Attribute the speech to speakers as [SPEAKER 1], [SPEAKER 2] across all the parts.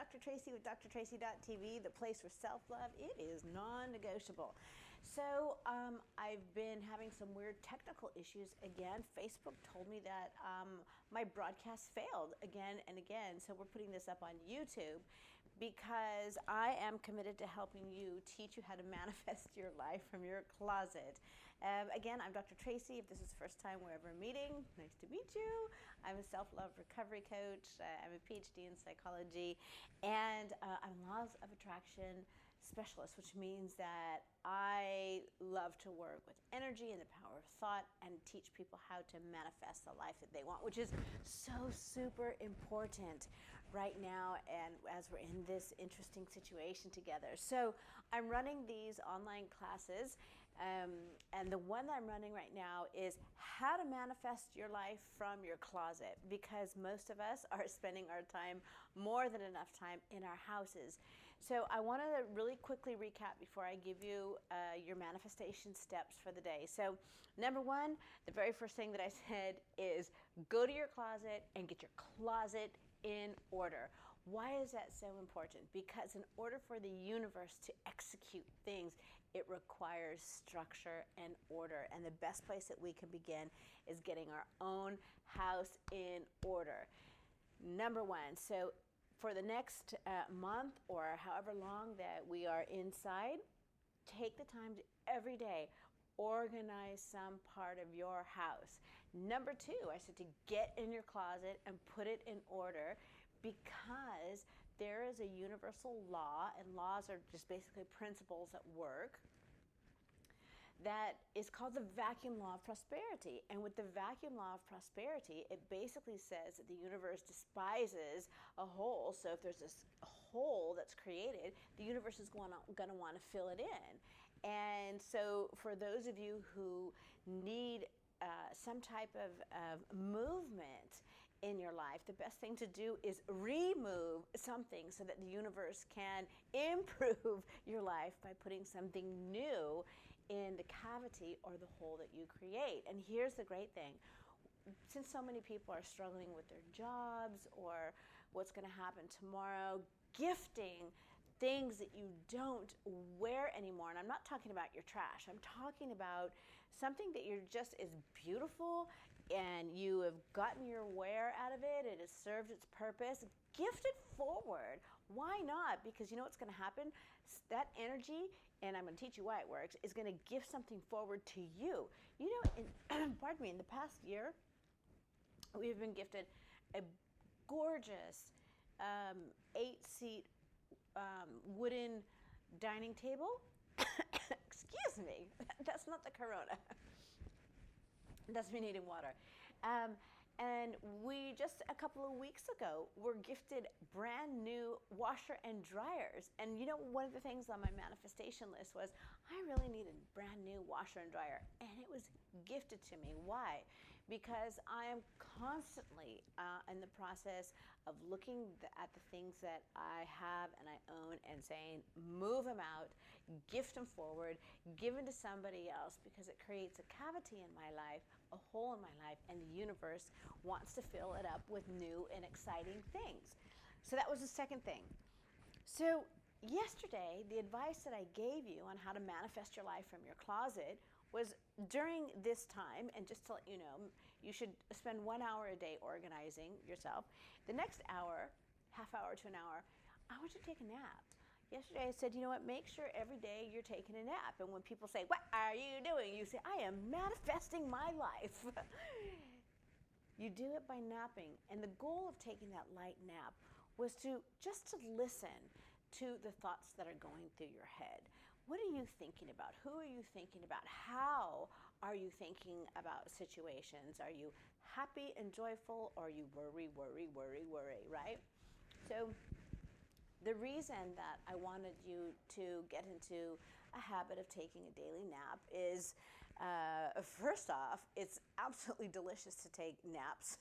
[SPEAKER 1] Dr. Tracy with drtracy.tv, the place for self-love. It is non-negotiable. So I've been having some weird technical issues again. Facebook told me that my broadcast failed again and again. So we're putting this up on YouTube because I am committed to helping you, teach you how to manifest your life from your closet. Again, I'm Dr. Tracy. If this is the first time we're ever meeting, nice to meet you. I'm a self-love recovery coach. I'm a PhD in psychology, and I'm a laws of attraction specialist, which means that I love to work with energy and the power of thought and teach people how to manifest the life that they want, which is so super important right now and as we're in this interesting situation together. So I'm running these online classes, and the one that I'm running right now is how to manifest your life from your closet, because most of us are spending our time, more than enough time, in our houses. So I want to really quickly recap before I give you your manifestation steps for the day. So number one, the very first thing that I said is go to your closet and get your closet in order. Why is that so important? Because in order for the universe to execute things, it requires structure and order. And the best place that we can begin is getting our own house in order. Number one, so for the next month or however long that we are inside, take the time to every day organize some part of your house. Number two, I said to get in your closet and put it in order, because there is a universal law, and laws are just basically principles at work, that is called the vacuum law of prosperity. And with the vacuum law of prosperity, it basically says that the universe despises a hole. So if there's this hole that's created, the universe is going to want to fill it in. And so for those of you who need some type of movement in your life, the best thing to do is remove something so that the universe can improve your life by putting something new in the cavity or the hole that you create. And here's the great thing. Since so many people are struggling with their jobs or what's going to happen tomorrow, gifting things that you don't wear anymore, and I'm not talking about your trash, I'm talking about something that you're just is beautiful and you have gotten your wear out of it, it has served its purpose, gift it forward. Why not? Because you know what's going to happen? That energy, and I'm going to teach you why it works, is going to gift something forward to you. You know, pardon me, in the past year, we've been gifted a gorgeous 8-seat wooden dining table. Excuse me, that's not the corona. That's me needing water. And we just a couple of weeks ago were gifted brand new washer and dryers. And you know, one of the things on my manifestation list was I really need a brand new washer and dryer, and it was gifted to me. Why? Because I am constantly in the process of looking at the things that I have and I own and saying, move them out, gift them forward, give them to somebody else, because it creates a cavity in my life, a hole in my life, and the universe wants to fill it up with new and exciting things. So that was the second thing. So yesterday, the advice that I gave you on how to manifest your life from your closet was during this time, and just to let you know, you should spend 1 hour a day organizing yourself. The next hour, half hour to an hour, I want you to take a nap. Yesterday I said, you know what, make sure every day you're taking a nap. And when people say, what are you doing? You say, I am manifesting my life. You do it by napping. And the goal of taking that light nap was just to listen to the thoughts that are going through your head. What are you thinking about? Who are you thinking about? How are you thinking about situations? Are you happy and joyful, or are you worry, right? So the reason that I wanted you to get into a habit of taking a daily nap is, first off, it's absolutely delicious to take naps.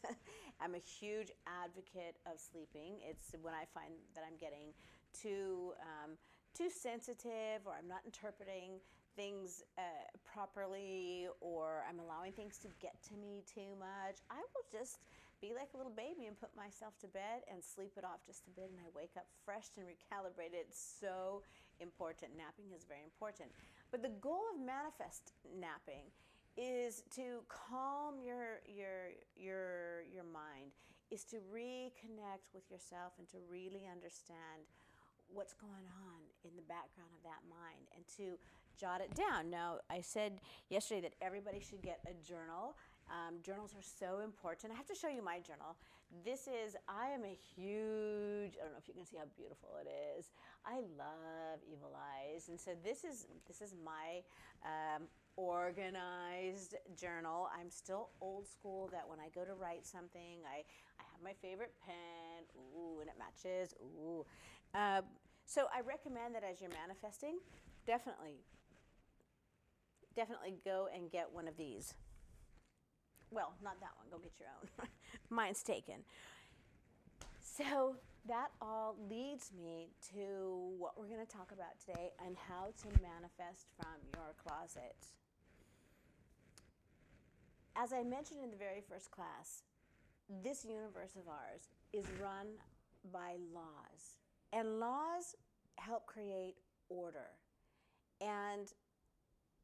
[SPEAKER 1] I'm a huge advocate of sleeping. It's when I find that I'm getting too sensitive, or I'm not interpreting things properly, or I'm allowing things to get to me too much, I will just be like a little baby and put myself to bed and sleep it off just a bit, and I wake up fresh and recalibrated. It's so important. Napping is very important. But the goal of manifest napping is to calm your mind, is to reconnect with yourself and to really understand what's going on in the background of that mind and to jot it down. Now, I said yesterday that everybody should get a journal. Journals are so important. I have to show you my journal. I am a huge, I don't know if you can see how beautiful it is. I love Evil Eyes. And so this is my organized journal. I'm still old school that when I go to write something, I have my favorite pen. Ooh, and it matches. Ooh. So I recommend that as you're manifesting, definitely go and get one of these. Well, not that one. Go get your own. Mine's taken. So that all leads me to what we're going to talk about today and how to manifest from your closet. As I mentioned in the very first class, this universe of ours is run by laws. And laws help create order. And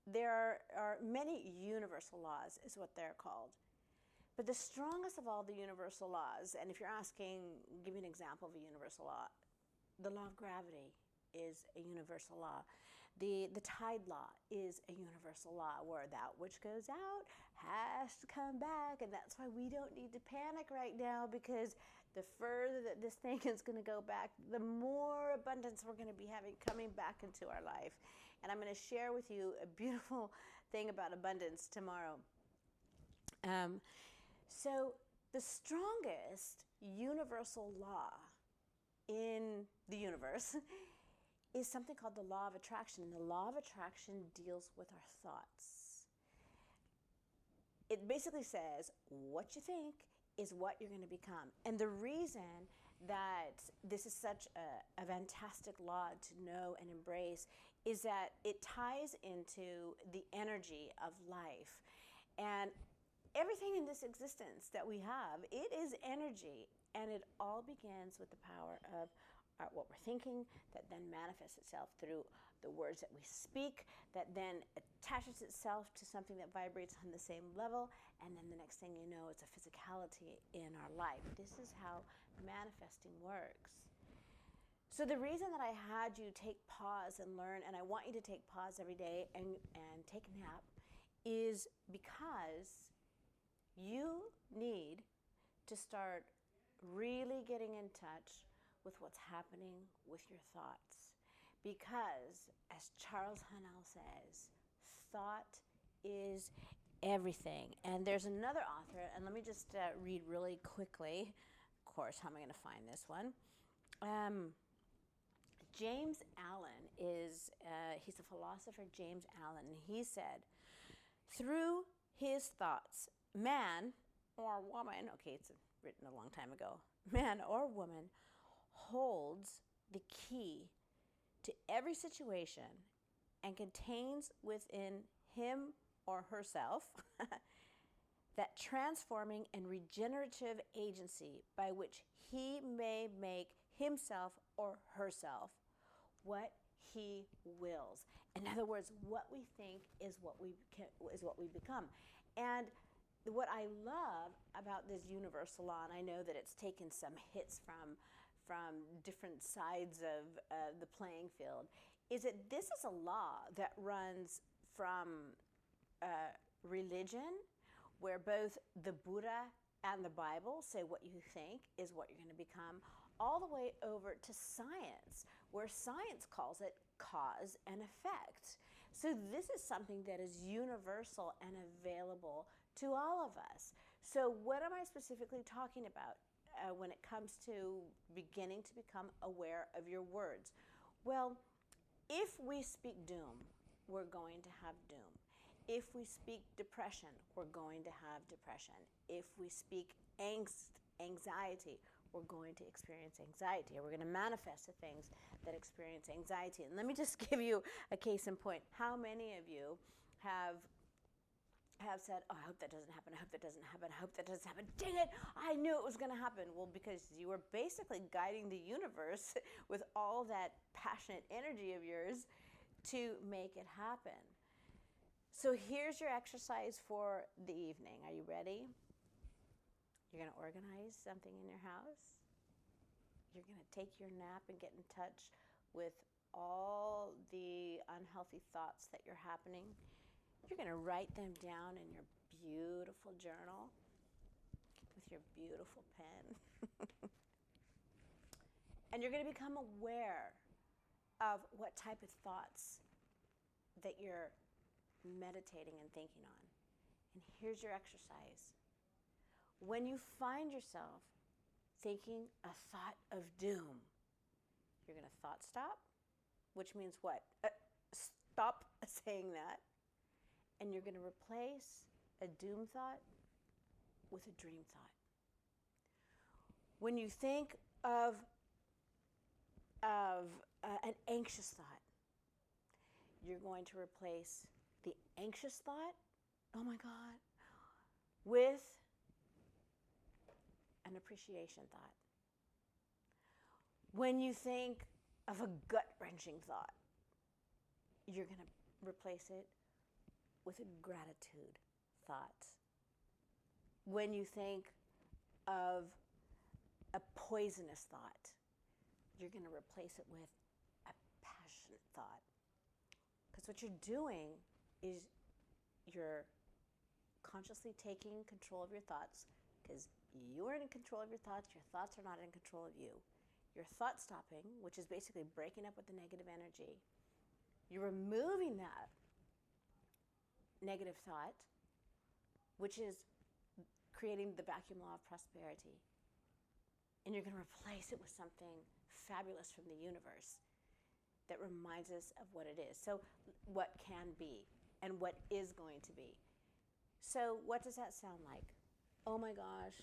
[SPEAKER 1] there are many universal laws, is what they're called. But the strongest of all the universal laws, and if you're asking, give me an example of a universal law, the law of gravity is a universal law. The tide law is a universal law, where that which goes out has to come back. And that's why we don't need to panic right now, because the further that this thing is going to go back, the more abundance we're going to be having coming back into our life. And I'm going to share with you a beautiful thing about abundance tomorrow. So the strongest universal law in the universe is something called the law of attraction. And the law of attraction deals with our thoughts. It basically says what you think is what you're going to become. And the reason that this is such a fantastic law to know and embrace is that it ties into the energy of life. And everything in this existence that we have, it is energy. And it all begins with the power of what we're thinking, that then manifests itself through the words that we speak, that then attaches itself to something that vibrates on the same level, and then the next thing you know, it's a physicality in our life. This is how manifesting works. So the reason that I had you take pause and learn, and I want you to take pause every day and take a nap, is because you need to start really getting in touch with what's happening with your thoughts. Because, as Charles Hunnell says, thought is everything. And there's another author, and let me just read really quickly. Of course, how am I going to find this one? James Allen he's a philosopher, James Allen. He said, through his thoughts, man or woman, okay, it's written a long time ago, man or woman holds the key to every situation and contains within him or herself that transforming and regenerative agency by which he may make himself or herself what he wills. In other words, what we think is what we become. And what I love about this universal law, and I know that it's taken some hits from different sides of the playing field, is that this is a law that runs from religion, where both the Buddha and the Bible say what you think is what you're going to become, all the way over to science, where science calls it cause and effect. So this is something that is universal and available to all of us. So what am I specifically talking about when it comes to beginning to become aware of your words? Well, if we speak doom, we're going to have doom. If we speak depression, we're going to have depression. If we speak anxiety, we're going to experience anxiety, or we're going to manifest the things that experience anxiety. And let me just give you a case in point. How many of you have have said, oh, I hope that doesn't happen, I hope that doesn't happen, I hope that doesn't happen. Dang it, I knew it was going to happen. Well, because you were basically guiding the universe with all that passionate energy of yours to make it happen. So here's your exercise for the evening. Are you ready? You're going to organize something in your house. You're going to take your nap and get in touch with all the unhealthy thoughts that are happening. You're going to write them down in your beautiful journal with your beautiful pen. And you're going to become aware of what type of thoughts that you're meditating and thinking on. And here's your exercise. When you find yourself thinking a thought of doom, you're going to thought stop, which means what? Stop saying that. And you're going to replace a doom thought with a dream thought. When you think of an anxious thought, you're going to replace the anxious thought, oh my God, with an appreciation thought. When you think of a gut-wrenching thought, you're going to replace it with a gratitude thought. When you think of a poisonous thought, you're going to replace it with a passionate thought. Because what you're doing is you're consciously taking control of your thoughts, because you are in control of your thoughts are not in control of you. You're thought stopping, which is basically breaking up with the negative energy. You're removing that negative thought, which is creating the vacuum law of prosperity. And you're going to replace it with something fabulous from the universe that reminds us of what it is. So what can be and what is going to be. So what does that sound like? Oh my gosh,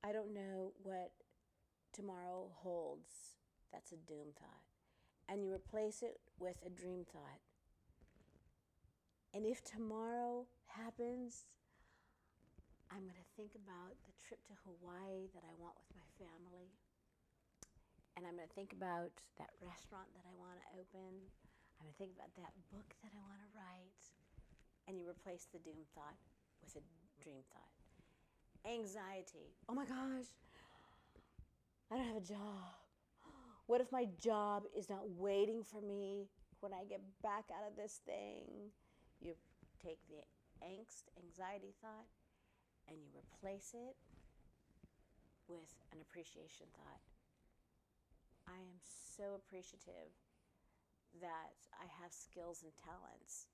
[SPEAKER 1] I don't know what tomorrow holds. That's a doom thought. And you replace it with a dream thought. And if tomorrow happens, I'm going to think about the trip to Hawaii that I want with my family. And I'm going to think about that restaurant that I want to open. I'm going to think about that book that I want to write. And you replace the doom thought with a dream thought. Anxiety. Oh my gosh, I don't have a job. What if my job is not waiting for me when I get back out of this thing? You take the anxiety thought, and you replace it with an appreciation thought. I am so appreciative that I have skills and talents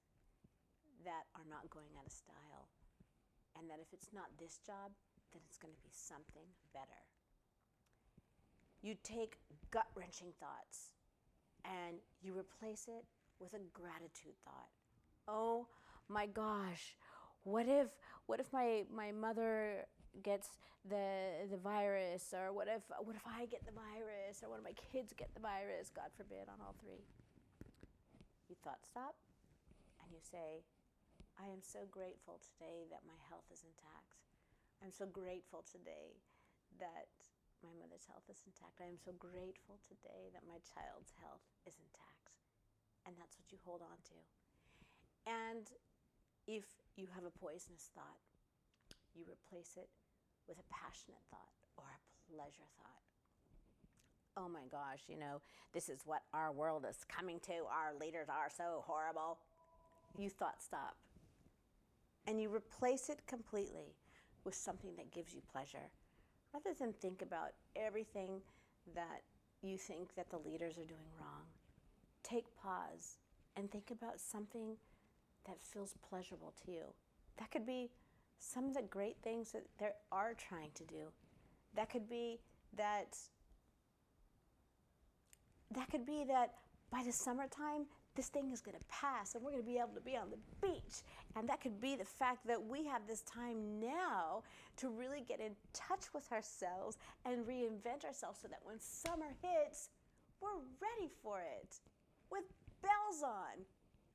[SPEAKER 1] that are not going out of style, and that if it's not this job, then it's going to be something better. You take gut-wrenching thoughts and you replace it with a gratitude thought. Oh my gosh, what if my mother gets the virus, or what if I get the virus, or one of my kids get the virus, God forbid, on all three. You thought stop and you say, I am so grateful today that my health is intact. I'm so grateful today that my mother's health is intact. I am so grateful today that my child's health is intact. And that's what you hold on to. And if you have a poisonous thought, you replace it with a passionate thought or a pleasure thought. Oh my gosh, this is what our world is coming to. Our leaders are so horrible. You thought stop. And you replace it completely with something that gives you pleasure. Rather than think about everything that you think that the leaders are doing wrong, take pause and think about something that feels pleasurable to you. That could be some of the great things that they are trying to do. That could be that by the summertime, this thing is going to pass and we're going to be able to be on the beach. And that could be the fact that we have this time now to really get in touch with ourselves and reinvent ourselves so that when summer hits, we're ready for it with bells on.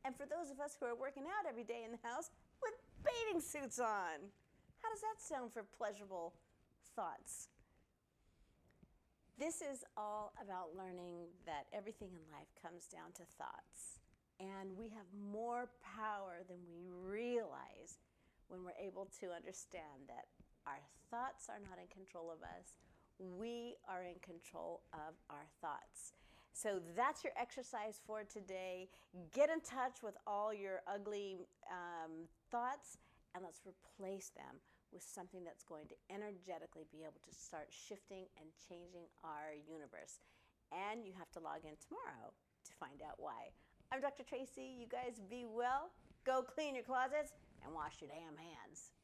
[SPEAKER 1] And for those of us who are working out every day in the house with bathing suits on. How does that sound for pleasurable thoughts? This is all about learning that everything in life comes down to thoughts. And we have more power than we realize when we're able to understand that our thoughts are not in control of us. We are in control of our thoughts. So that's your exercise for today. Get in touch with all your ugly thoughts, and let's replace them with something that's going to energetically be able to start shifting and changing our universe. And you have to log in tomorrow to find out why. I'm Dr. Tracy. You guys be well. Go clean your closets and wash your damn hands.